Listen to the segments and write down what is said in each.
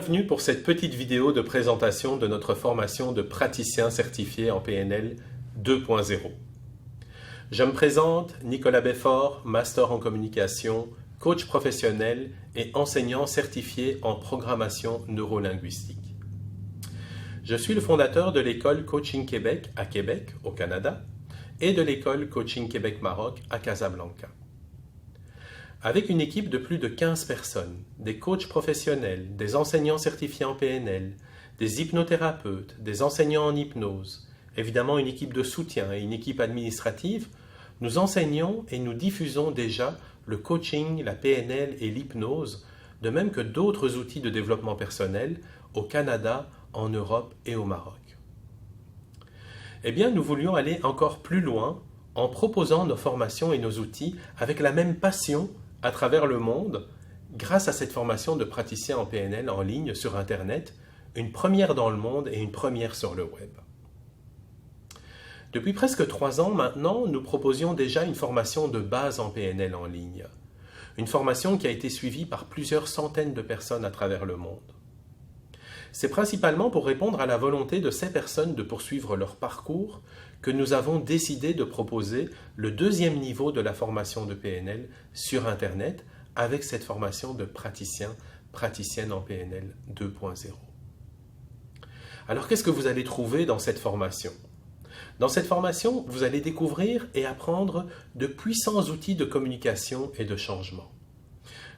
Bienvenue pour cette petite vidéo de présentation de notre formation de praticien certifié en PNL 2.0. Je me présente, Nicolas Beffort, master en communication, coach professionnel et enseignant certifié en programmation neurolinguistique. Je suis le fondateur de l'école Coaching Québec à Québec, au Canada, et de l'école Coaching Québec Maroc à Casablanca. Avec une équipe de plus de 15 personnes, des coachs professionnels, des enseignants certifiés en PNL, des hypnothérapeutes, des enseignants en hypnose, évidemment une équipe de soutien et une équipe administrative, nous enseignons et nous diffusons déjà le coaching, la PNL et l'hypnose, de même que d'autres outils de développement personnel au Canada, en Europe et au Maroc. Eh bien, nous voulions aller encore plus loin en proposant nos formations et nos outils avec la même passion à travers le monde, grâce à cette formation de praticien en PNL en ligne sur Internet, une première dans le monde et une première sur le web. Depuis presque 3 ans maintenant, nous proposions déjà une formation de base en PNL en ligne. Une formation qui a été suivie par plusieurs centaines de personnes à travers le monde. C'est principalement pour répondre à la volonté de ces personnes de poursuivre leur parcours que nous avons décidé de proposer le 2e niveau de la formation de PNL sur Internet avec cette formation de praticienne en PNL 2.0. Alors qu'est-ce que vous allez trouver dans cette formation? Dans cette formation, vous allez découvrir et apprendre de puissants outils de communication et de changement.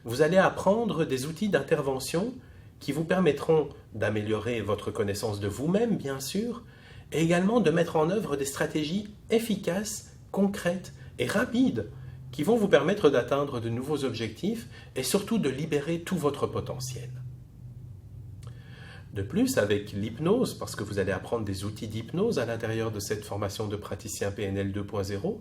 Vous allez apprendre des outils d'intervention qui vous permettront d'améliorer votre connaissance de vous-même, bien sûr, et également de mettre en œuvre des stratégies efficaces, concrètes et rapides qui vont vous permettre d'atteindre de nouveaux objectifs et surtout de libérer tout votre potentiel. De plus, avec l'hypnose, parce que vous allez apprendre des outils d'hypnose à l'intérieur de cette formation de praticien PNL 2.0,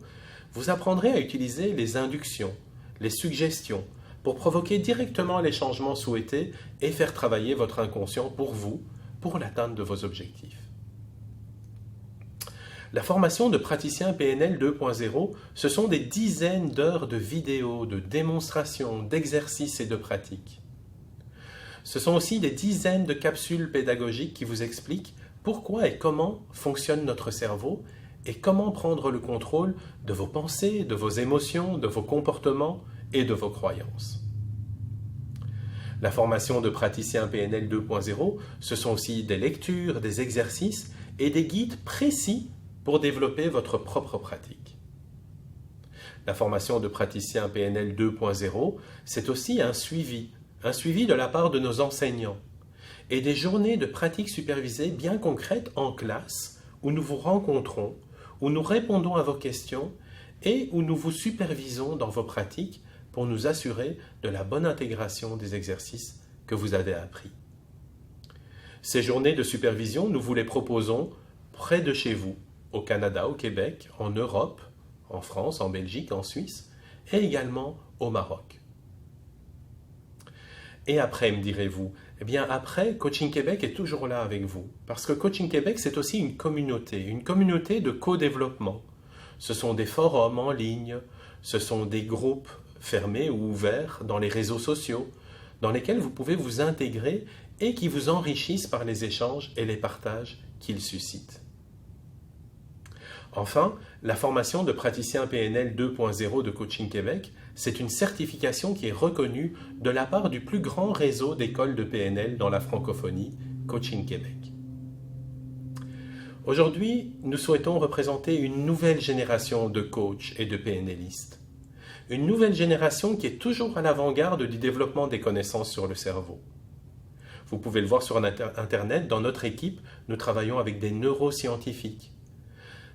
vous apprendrez à utiliser les inductions, les suggestions, pour provoquer directement les changements souhaités et faire travailler votre inconscient pour vous, pour l'atteinte de vos objectifs. La formation de praticien PNL 2.0, ce sont des dizaines d'heures de vidéos, de démonstrations, d'exercices et de pratiques. Ce sont aussi des dizaines de capsules pédagogiques qui vous expliquent pourquoi et comment fonctionne notre cerveau et comment prendre le contrôle de vos pensées, de vos émotions, de vos comportements et de vos croyances. La formation de praticien PNL 2.0, ce sont aussi des lectures, des exercices et des guides précis pour développer votre propre pratique. La formation de praticien PNL 2.0, c'est aussi un suivi de la part de nos enseignants et des journées de pratique supervisée bien concrètes en classe où nous vous rencontrons, où nous répondons à vos questions et où nous vous supervisons dans vos pratiques pour nous assurer de la bonne intégration des exercices que vous avez appris. Ces journées de supervision, nous vous les proposons près de chez vous, au Canada, au Québec, en Europe, en France, en Belgique, en Suisse, et également au Maroc. Et après, me direz-vous, eh bien après, Coaching Québec est toujours là avec vous, parce que Coaching Québec, c'est aussi une communauté de co-développement. Ce sont des forums en ligne, ce sont des groupes fermés ou ouverts dans les réseaux sociaux, dans lesquels vous pouvez vous intégrer et qui vous enrichissent par les échanges et les partages qu'ils suscitent. Enfin, la formation de praticien PNL 2.0 de Coaching Québec, c'est une certification qui est reconnue de la part du plus grand réseau d'écoles de PNL dans la francophonie, Coaching Québec. Aujourd'hui, nous souhaitons représenter une nouvelle génération de coachs et de PNListes. Une nouvelle génération qui est toujours à l'avant-garde du développement des connaissances sur le cerveau. Vous pouvez le voir sur Internet, dans notre équipe, nous travaillons avec des neuroscientifiques.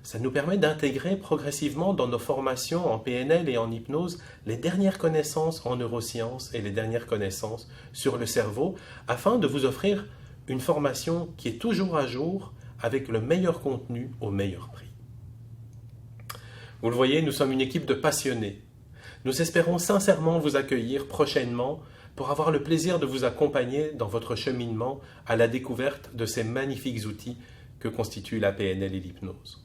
Ça nous permet d'intégrer progressivement dans nos formations en PNL et en hypnose les dernières connaissances en neurosciences et les dernières connaissances sur le cerveau afin de vous offrir une formation qui est toujours à jour avec le meilleur contenu au meilleur prix. Vous le voyez, nous sommes une équipe de passionnés. Nous espérons sincèrement vous accueillir prochainement pour avoir le plaisir de vous accompagner dans votre cheminement à la découverte de ces magnifiques outils que constituent la PNL et l'hypnose.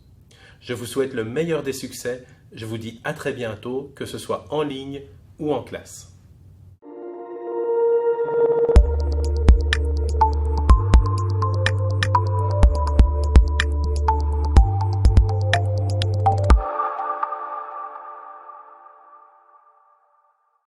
Je vous souhaite le meilleur des succès. Je vous dis à très bientôt, que ce soit en ligne ou en classe.